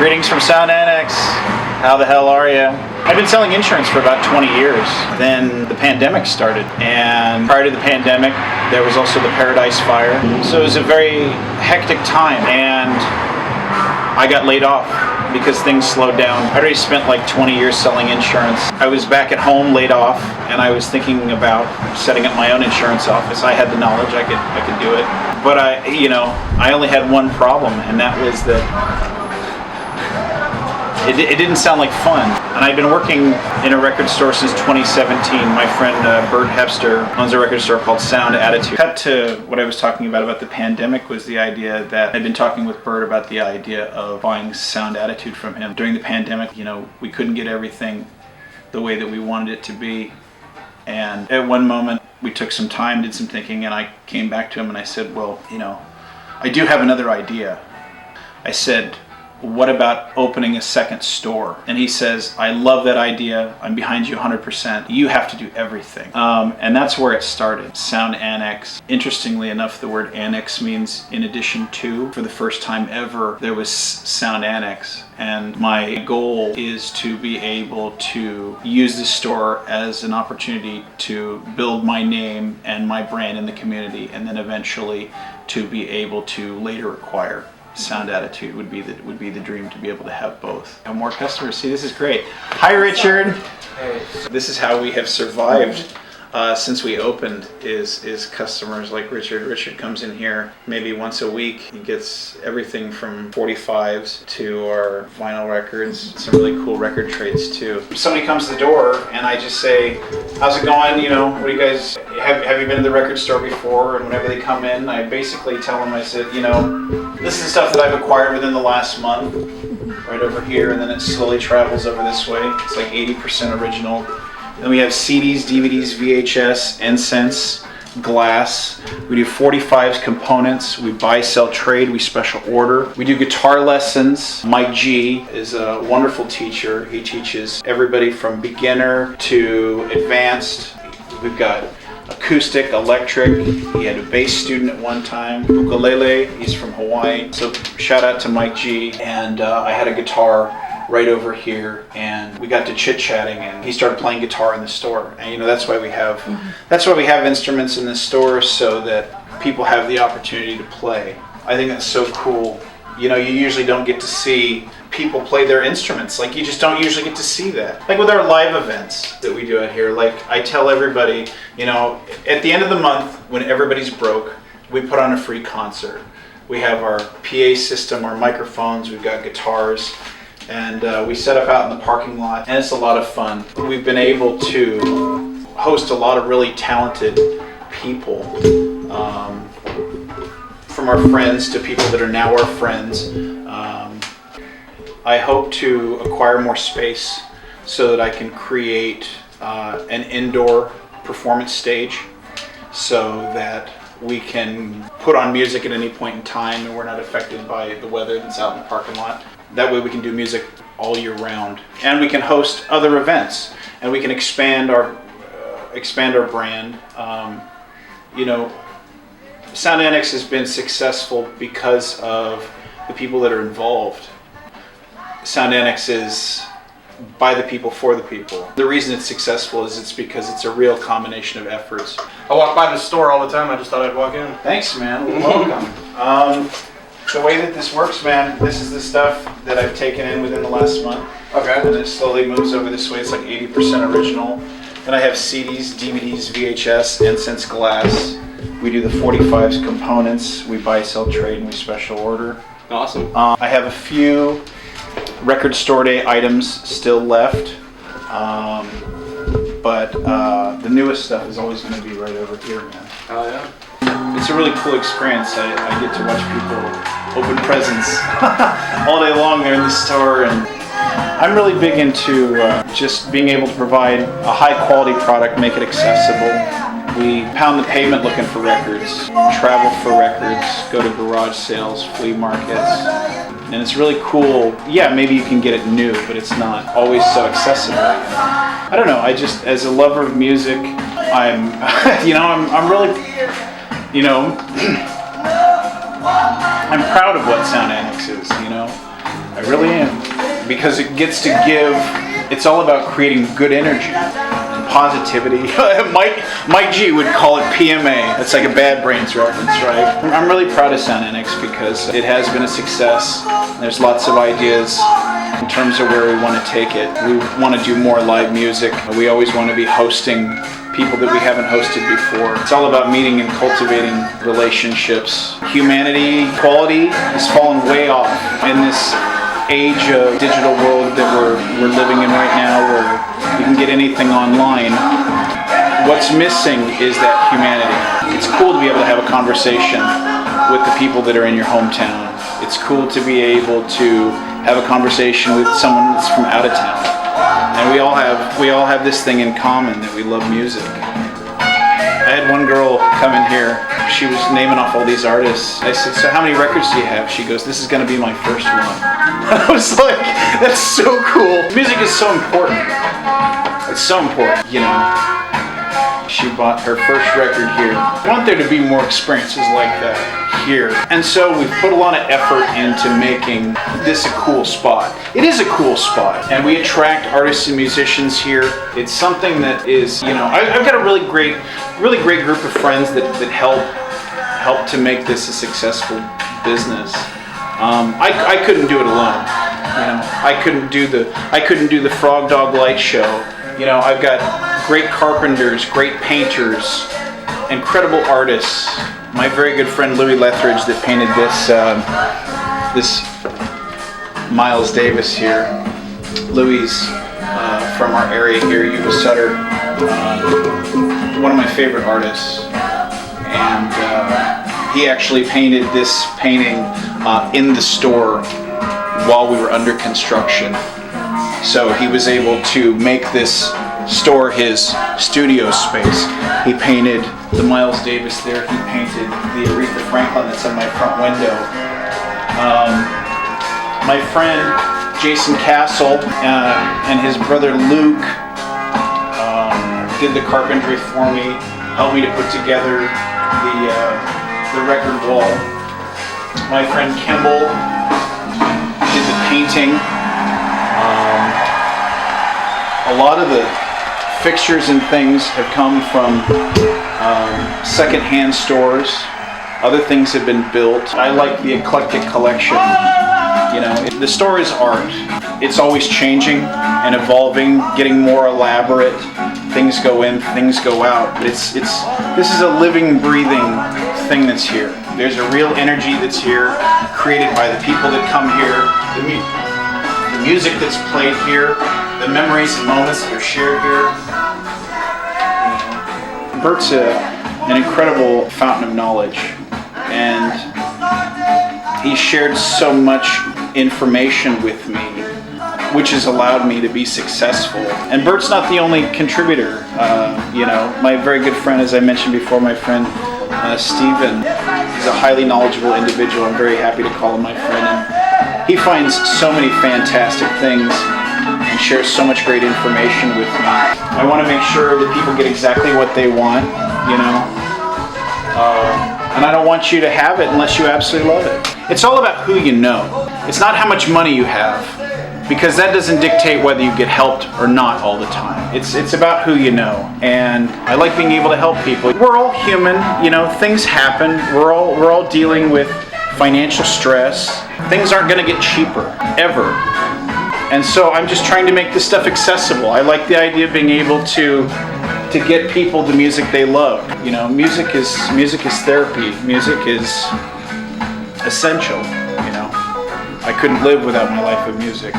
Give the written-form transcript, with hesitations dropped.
Greetings from Sound Annex. How the hell are you? I've been selling insurance for about 20 years. Then the pandemic started, and prior to the pandemic, there was also the Paradise Fire. So it was a very hectic time, and I got laid off because things slowed down. I already spent like 20 years selling insurance. I was back at home laid off, and I was thinking about setting up my own insurance office. I had the knowledge, I could do it. But I only had one problem, and that was that it didn't sound like fun. And I've been working in a record store since 2017. My friend Bert Hepster owns a record store called Sound Attitude. Cut to what I was talking about the pandemic was the idea that I'd been talking with Bert about the idea of buying Sound Attitude from him. During the pandemic, we couldn't get everything the way that we wanted it to be. And at one moment, we took some time, did some thinking, and I came back to him and I said, well, I do have another idea. I said, what about opening a second store? And he says, I love that idea. I'm behind you 100%. You have to do everything. And that's where it started, Sound Annex. Interestingly enough, the word annex means in addition to. For the first time ever, there was Sound Annex. And my goal is to be able to use this store as an opportunity to build my name and my brand in the community, and then eventually to be able to later acquire Sound Attitude. Would be the dream, to be able to have both. Have more customers. See, this is great. Hi, Richard. Hey. This is how we have survived since we opened. Is customers like Richard. Richard comes in here maybe once a week. He gets everything from 45s to our vinyl records. Some really cool record trades too. If somebody comes to the door and I just say, "How's it going? What do you guys have you been to the record store before?" And whenever they come in, I basically tell them, I said, this is the stuff that I've acquired within the last month, right over here, and then it slowly travels over this way. It's like 80% original. Then we have CDs, DVDs, VHS, incense, glass. We do 45s components. We buy, sell, trade. We special order. We do guitar lessons. Mike G is a wonderful teacher. He teaches everybody from beginner to advanced. We've got acoustic, electric. He had a bass student at one time. Ukulele, he's from Hawaii. So shout out to Mike G. And I had a guitar right over here, and we got to chit-chatting, and he started playing guitar in the store. And that's why we have instruments in the store, so that people have the opportunity to play. I think that's so cool. You usually don't get to see people play their instruments. Like, you just don't usually get to see that. Like with our live events that we do out here, like I tell everybody, at the end of the month, when everybody's broke, we put on a free concert. We have our PA system, our microphones, we've got guitars, and we set up out in the parking lot, and it's a lot of fun. We've been able to host a lot of really talented people, from our friends to people that are now our friends. I hope to acquire more space so that I can create an indoor performance stage, so that we can put on music at any point in time and we're not affected by the weather that's out in the parking lot. That way we can do music all year round, and we can host other events, and we can expand our brand. Sound Annex has been successful because of the people that are involved. Sound Annex is by the people, for the people. The reason it's successful is it's because it's a real combination of efforts. I walk by the store all the time. I just thought I'd walk in. Thanks, man. Welcome. The way that this works, man, this is the stuff that I've taken in within the last month. Okay. And it slowly moves over this way. It's like 80% original. Then I have CDs, DVDs, VHS, incense, glass. We do the 45s components. We buy, sell, trade, and we special order. Awesome. I have a few record store day items still left. But the newest stuff is always going to be right over here, man. Oh, yeah. It's a really cool experience. I get to watch people open presents all day long there in the store, and I'm really big into just being able to provide a high quality product, make it accessible. We pound the pavement looking for records, travel for records, go to garage sales, flea markets, and it's really cool. Yeah, maybe you can get it new, but it's not always so accessible. I don't know, as a lover of music, I'm really, I'm proud of what Sound Annex is, I really am. Because it gets to give, it's all about creating good energy and positivity. Mike G would call it PMA. That's like a Bad Brains reference, right? I'm really proud of Sound Annex because it has been a success. There's lots of ideas in terms of where we want to take it. We want to do more live music. We always want to be hosting people that we haven't hosted before. It's all about meeting and cultivating relationships. Humanity, quality has fallen way off in this age of digital world that we're living in right now, where you can get anything online. What's missing is that humanity. It's cool to be able to have a conversation with the people that are in your hometown. It's cool to be able to have a conversation with someone that's from out of town. And we all have this thing in common, that we love music. I had one girl come in here. She was naming off all these artists. I said, "So how many records do you have?" She goes, "This is going to be my first one." I was like, that's so cool. Music is so important. It's so important, you know. She bought her first record here. I want there to be more experiences like that here. And so we've put a lot of effort into making this a cool spot. It is a cool spot, and we attract artists and musicians here. It's something that is, you know, I've got a really great group of friends that help to make this a successful business. I couldn't do it alone. You know, I couldn't do the Frog Dog Light Show. You know, I've got great carpenters, great painters, incredible artists. My very good friend Louis Lethridge that painted this Miles Davis here. Louis from our area here, Yuba Sutter, one of my favorite artists, and he actually painted this painting in the store while we were under construction. So he was able to make this store his studio space. He painted the Miles Davis there. He painted the Aretha Franklin that's in my front window. My friend Jason Castle and his brother Luke did the carpentry for me, helped me to put together the record wall. My friend Kimball did the painting. A lot of the fixtures and things have come from second-hand stores. Other things have been built. I like the eclectic collection. You know, the store is art. It's always changing and evolving, getting more elaborate. Things go in, things go out. But this is a living, breathing thing that's here. There's a real energy that's here, created by the people that come here, the music that's played here, the memories and moments that are shared here. Bert's an incredible fountain of knowledge, and he shared so much information with me, which has allowed me to be successful. And Bert's not the only contributor. You know, my very good friend, as I mentioned before, my friend Steven, is a highly knowledgeable individual. I'm very happy to call him my friend. And he finds so many fantastic things and shares so much great information with me. I want to make sure that people get exactly what they want, you know. And I don't want you to have it unless you absolutely love it. It's all about who you know. It's not how much money you have, because that doesn't dictate whether you get helped or not all the time. It's about who you know. And I like being able to help people. We're all human, you know, things happen. We're all dealing with financial stress. Things aren't going to get cheaper, ever. And so I'm just trying to make this stuff accessible. I like the idea of being able to get people the music they love. You know, music is therapy. Music is essential, you know. I couldn't live without my life of music.